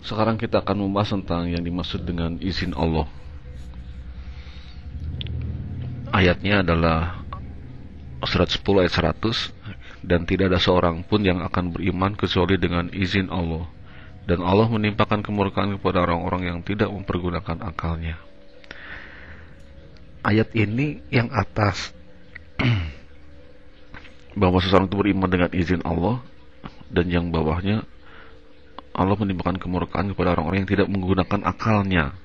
Sekarang kita akan membahas tentang yang dimaksud dengan izin Allah. Ayatnya adalah surat 10 ayat 100, dan tidak ada seorang pun yang akan beriman kecuali dengan izin Allah. Dan Allah menimpakan kemurkaan kepada orang-orang yang tidak mempergunakan akalnya. Ayat ini yang atas bahwa seseorang itu beriman dengan izin Allah, dan yang bawahnya Allah menimpakan kemurkaan kepada orang-orang yang tidak menggunakan akalnya.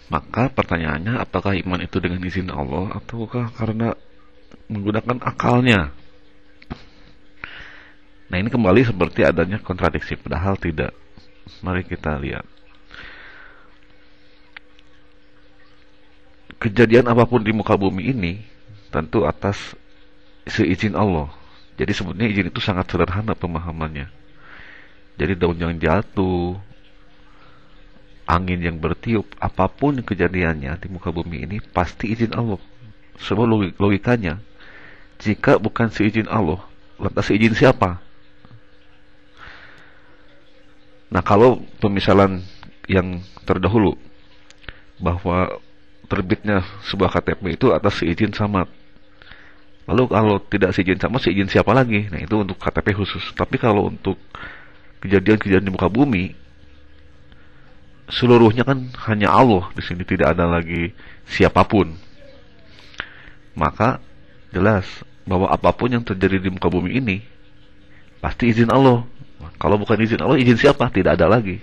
Maka pertanyaannya, apakah iman itu dengan izin Allah ataukah karena menggunakan akalnya? Nah, ini kembali seperti adanya kontradiksi, padahal tidak. Mari kita lihat. Kejadian apapun di muka bumi ini tentu atas seizin Allah. Jadi sebenarnya izin itu sangat sederhana pemahamannya. Jadi daun yang jatuh, angin yang bertiup, apapun kejadiannya di muka bumi ini pasti izin Allah. Sebab logikanya, jika bukan seizin Allah, lantas seizin siapa? Nah, kalau pemisalan yang terdahulu bahwa terbitnya sebuah KTP itu atas seizin samad. Lalu kalau tidak seizin samad, seizin siapa lagi? Nah, itu untuk KTP khusus. Tapi kalau untuk kejadian-kejadian di muka bumi, seluruhnya kan hanya Allah. Di sini tidak ada lagi siapapun. Maka jelas bahwa apapun yang terjadi di muka bumi ini pasti izin Allah. Kalau bukan izin Allah, izin siapa? Tidak ada lagi.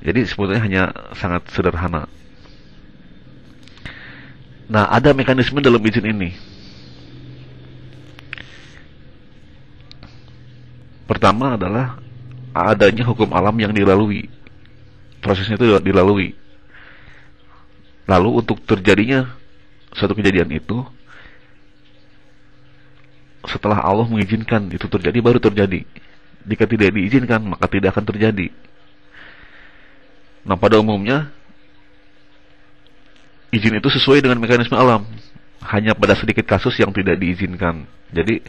Jadi sebetulnya hanya sangat sederhana. Nah, ada mekanisme dalam izin ini. Pertama adalah adanya hukum alam yang dilalui. Prosesnya itu dilalui. Lalu untuk terjadinya suatu kejadian itu, setelah Allah mengizinkan itu terjadi, baru terjadi. Jika tidak diizinkan, maka tidak akan terjadi. Nah, pada umumnya izin itu sesuai dengan mekanisme alam. Hanya pada sedikit kasus yang tidak diizinkan. Jadi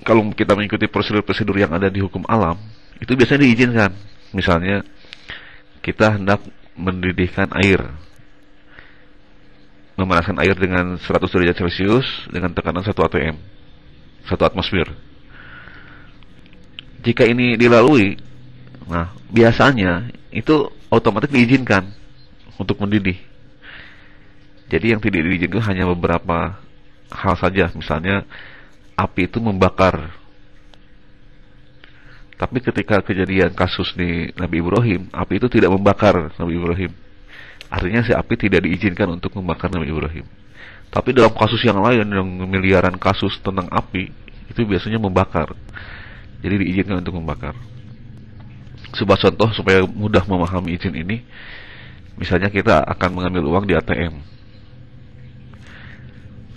kalau kita mengikuti prosedur-prosedur yang ada di hukum alam, itu biasanya diizinkan. Misalnya kita hendak mendidihkan air, memanaskan air dengan 100 derajat Celcius dengan tekanan 1 atm, 1 atmosfer. Jika ini dilalui, nah biasanya itu otomatis diizinkan untuk mendidih. Jadi yang tidak diizinkan hanya beberapa hal saja. Misalnya api itu membakar. Tapi ketika kejadian kasus di Nabi Ibrahim, api itu tidak membakar Nabi Ibrahim. Artinya si api tidak diizinkan untuk membakar Nabi Ibrahim. Tapi dalam kasus yang lain, yang miliaran kasus tentang api, itu biasanya membakar. Jadi diizinkan untuk membakar. Sebuah contoh supaya mudah memahami izin ini, misalnya kita akan mengambil uang di ATM.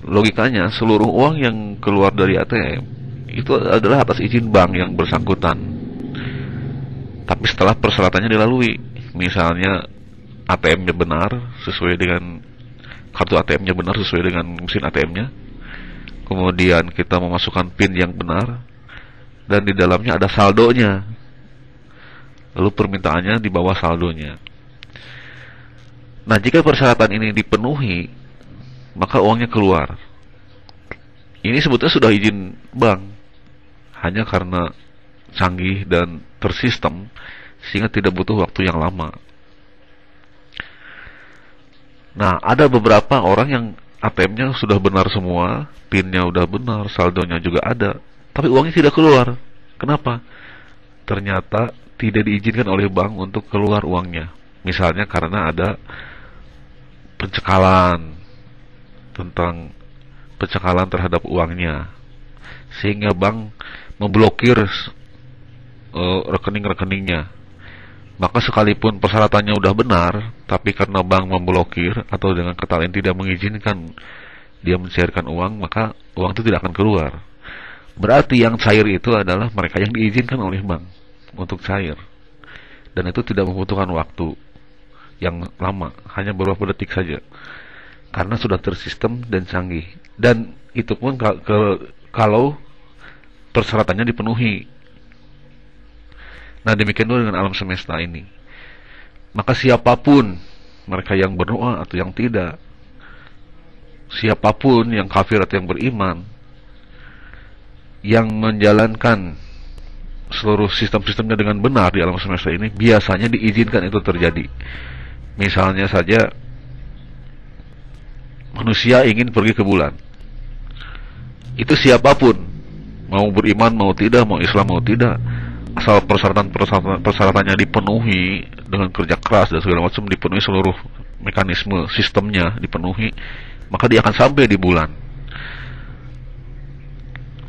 Logikanya, seluruh uang yang keluar dari ATM itu adalah atas izin bank yang bersangkutan. Tapi setelah persyaratannya dilalui, misalnya ATM-nya benar sesuai dengan kartu ATM-nya benar sesuai dengan mesin ATM-nya, kemudian kita memasukkan PIN yang benar, dan di dalamnya ada saldonya, lalu permintaannya di bawah saldonya. Nah, jika persyaratan ini dipenuhi, maka uangnya keluar. Ini sebetulnya sudah izin bank, hanya karena canggih dan tersistem sehingga tidak butuh waktu yang lama. Nah, ada beberapa orang yang ATM-nya sudah benar semua, PIN-nya udah benar, saldonya juga ada, tapi uangnya tidak keluar. Kenapa? Ternyata tidak diizinkan oleh bank untuk keluar uangnya. Misalnya karena ada pencekalan, tentang pencekalan terhadap uangnya, sehingga bank memblokir rekening-rekeningnya. Maka sekalipun persyaratannya udah benar, tapi karena bank memblokir atau dengan kata lain tidak mengizinkan dia mencairkan uang, maka uang itu tidak akan keluar. Berarti yang cair itu adalah mereka yang diizinkan oleh bank untuk cair, dan itu tidak membutuhkan waktu yang lama, hanya beberapa detik saja, karena sudah tersistem dan canggih. Dan itu pun kalau persyaratannya dipenuhi. Nah, demikian juga dengan alam semesta ini. Maka siapapun mereka yang berdoa atau yang tidak, siapapun yang kafir atau yang beriman, yang menjalankan seluruh sistem-sistemnya dengan benar di alam semesta ini, biasanya diizinkan itu terjadi. Misalnya saja manusia ingin pergi ke bulan. Itu siapapun, mau beriman mau tidak, mau Islam mau tidak, asal persyaratannya dipenuhi dengan kerja keras dan segala macam, dipenuhi seluruh mekanisme sistemnya dipenuhi, maka dia akan sampai di bulan.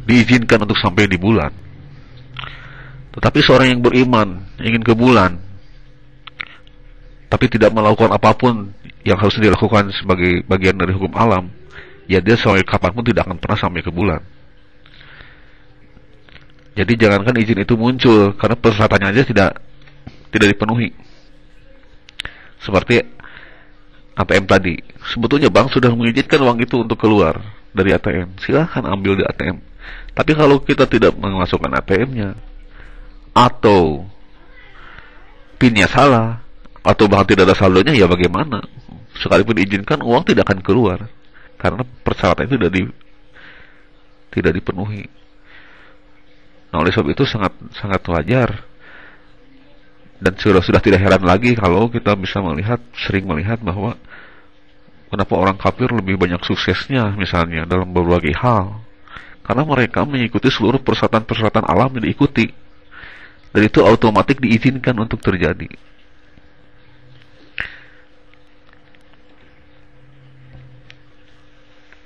Diizinkan untuk sampai di bulan. Tetapi seorang yang beriman ingin ke bulan tapi tidak melakukan apapun yang harus dilakukan sebagai bagian dari hukum alam, ya dia sampai kapanpun tidak akan pernah sampai ke bulan. Jadi jangankan izin itu muncul, karena persyaratannya aja tidak dipenuhi. Seperti ATM tadi, sebetulnya bank sudah mengizinkan uang itu untuk keluar dari ATM, silahkan ambil di ATM. Tapi kalau kita tidak memasukkan ATM-nya, atau PIN-nya salah, atau bahkan tidak ada saldonya, ya bagaimana? Sekalipun diizinkan, uang tidak akan keluar, karena persyaratan itu tidak dipenuhi. Nah, oleh sebab itu sangat wajar, dan sudah tidak heran lagi kalau kita bisa sering melihat bahwa kenapa orang kafir lebih banyak suksesnya misalnya dalam berbagai hal, karena mereka mengikuti seluruh persyaratan-persyaratan alam yang diikuti, dan itu otomatis diizinkan untuk terjadi.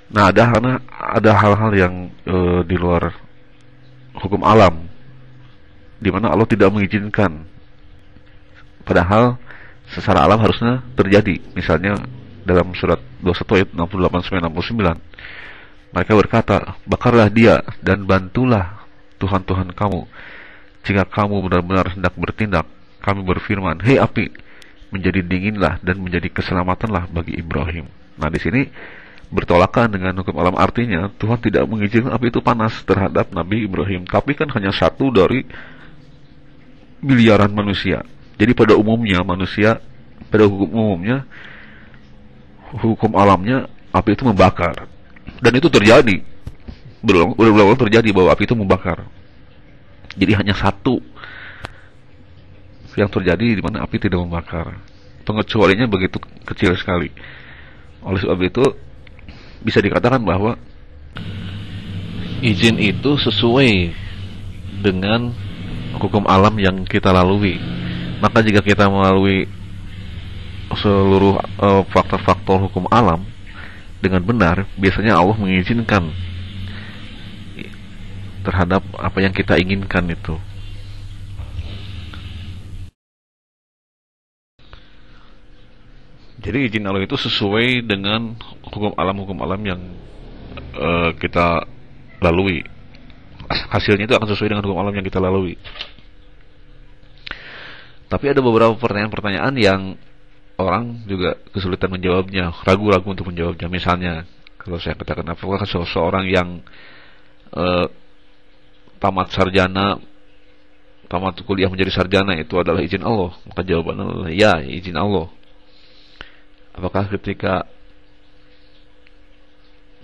Nah, ada hal-hal yang di luar hukum alam, di mana Allah tidak mengizinkan, padahal secara alam harusnya terjadi. Misalnya dalam surat 21 ayat 68-69, mereka berkata, bakarlah dia dan bantulah Tuhan-Tuhan kamu jika kamu benar-benar hendak bertindak. Kami berfirman, hei api, menjadi dinginlah dan menjadi keselamatanlah bagi Ibrahim. Nah, di sini bertolakan dengan hukum alam, artinya Tuhan tidak mengizinkan api itu panas terhadap Nabi Ibrahim, tapi kan hanya satu dari miliaran manusia. Jadi pada umumnya manusia, pada hukum umumnya, hukum alamnya api itu membakar, dan itu terjadi berulang-ulang terjadi bahwa api itu membakar. Jadi hanya satu yang terjadi di mana api tidak membakar. Pengecualiannya begitu kecil sekali. Oleh sebab itu bisa dikatakan bahwa izin itu sesuai dengan hukum alam yang kita lalui. Maka jika kita melalui seluruh faktor-faktor hukum alam dengan benar, biasanya Allah mengizinkan terhadap apa yang kita inginkan itu. Jadi izin Allah itu sesuai dengan hukum alam yang kita lalui. Hasilnya itu akan sesuai dengan hukum alam yang kita lalui. Tapi ada beberapa pertanyaan-pertanyaan yang orang juga kesulitan menjawabnya, ragu-ragu untuk menjawabnya. Misalnya, kalau saya katakan, apakah seseorang yang tamat sarjana, tamat kuliah menjadi sarjana itu adalah izin Allah? Maka jawabannya adalah ya, izin Allah. Apakah ketika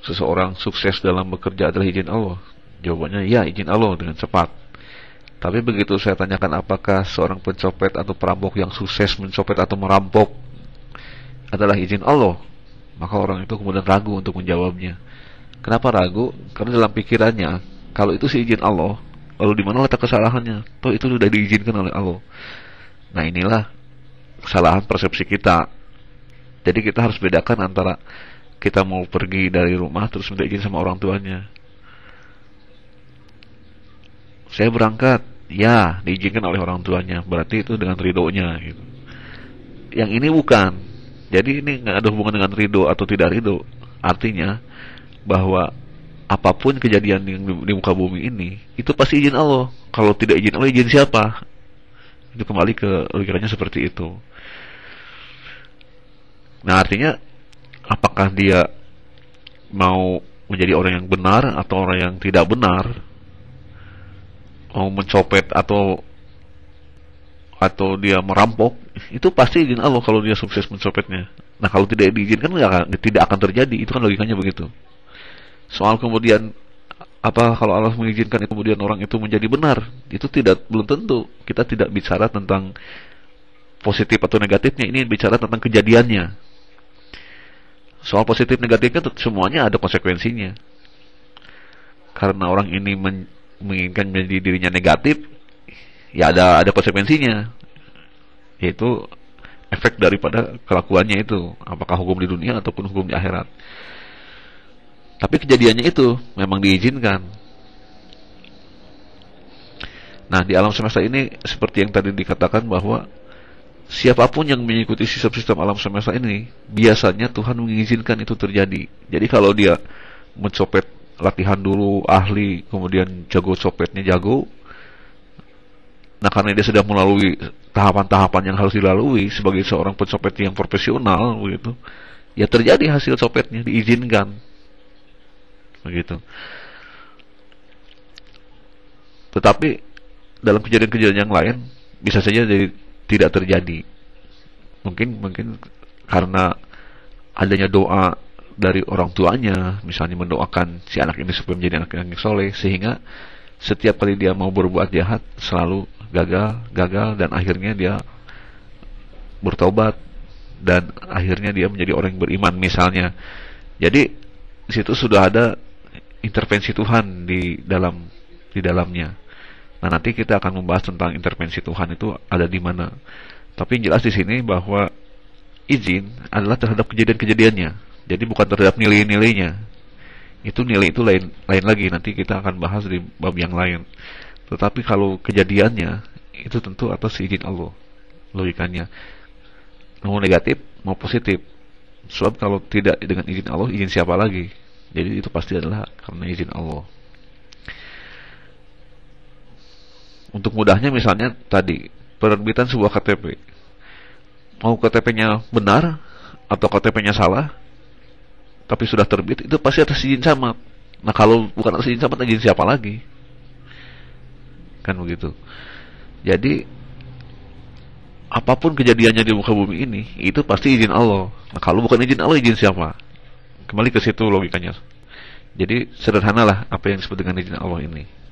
seseorang sukses dalam bekerja adalah izin Allah? Jawabannya ya, izin Allah dengan cepat. Tapi begitu saya tanyakan apakah seorang pencopet atau perampok yang sukses mencopet atau merampok adalah izin Allah, maka orang itu kemudian ragu untuk menjawabnya. Kenapa ragu? Karena dalam pikirannya, kalau itu sih izin Allah, lalu di mana letak kesalahannya? Toh itu sudah diizinkan oleh Allah. Nah, inilah kesalahan persepsi kita. Jadi kita harus bedakan antara kita mau pergi dari rumah terus minta izin sama orang tuanya. Saya berangkat, ya diizinkan oleh orang tuanya, berarti itu dengan ridhonya gitu. Yang ini bukan. Jadi ini nggak ada hubungan dengan ridho atau tidak ridho. Artinya bahwa apapun kejadian yang di muka bumi ini itu pasti izin Allah. Kalau tidak izin Allah, izin siapa? Itu kembali ke logikanya seperti itu. Nah, artinya apakah dia mau menjadi orang yang benar atau orang yang tidak benar, mau mencopet atau atau dia merampok, itu pasti izin Allah kalau dia sukses mencopetnya. Nah, kalau tidak diizinkan tidak akan terjadi. Itu kan logikanya begitu. Soal kemudian apa kalau Allah mengizinkan kemudian orang itu menjadi benar, itu belum tentu. Kita tidak bicara tentang positif atau negatifnya, ini bicara tentang kejadiannya. Soal positif negatifnya semuanya ada konsekuensinya. Karena orang ini menginginkan menjadi dirinya negatif, ya ada konsekuensinya, yaitu efek daripada kelakuannya itu, apakah hukum di dunia ataupun hukum di akhirat. Tapi kejadiannya itu memang diizinkan. Nah, di alam semesta ini seperti yang tadi dikatakan bahwa siapapun yang mengikuti sistem-sistem alam semesta ini, biasanya Tuhan mengizinkan itu terjadi. Jadi kalau dia mencopet, latihan dulu, ahli, kemudian jago copetnya jago. Nah, karena dia sudah melalui tahapan-tahapan yang harus dilalui sebagai seorang pencopet yang profesional, begitu, ya terjadi hasil copetnya, diizinkan, begitu. Tetapi dalam kejadian-kejadian yang lain bisa saja jadi tidak terjadi. Mungkin karena adanya doa dari orang tuanya, misalnya mendoakan si anak ini supaya menjadi anak yang soleh, sehingga setiap kali dia mau berbuat jahat selalu gagal, dan akhirnya dia bertobat, dan akhirnya dia menjadi orang yang beriman misalnya. Jadi di situ sudah ada intervensi Tuhan di dalamnya. Nah, nanti kita akan membahas tentang intervensi Tuhan itu ada di mana. Tapi yang jelas di sini bahwa izin adalah terhadap kejadian-kejadiannya. Jadi bukan terhadap nilai-nilainya. Itu nilai itu lain lagi, nanti kita akan bahas di bab yang lain. Tetapi kalau kejadiannya itu tentu atas izin Allah, logikanya. Mau negatif, mau positif. Sebab kalau tidak dengan izin Allah, izin siapa lagi? Jadi itu pasti adalah karena izin Allah. Untuk mudahnya misalnya tadi, penerbitan sebuah KTP. Mau KTP-nya benar atau KTP-nya salah, tapi sudah terbit, itu pasti atas izin camat. Nah, kalau bukan atas izin camat, izin siapa lagi? Kan begitu. Jadi apapun kejadiannya di muka bumi ini, itu pasti izin Allah. Nah, kalau bukan izin Allah, izin siapa? Kembali ke situ logikanya. Jadi sederhanalah apa yang disebut dengan izin Allah ini.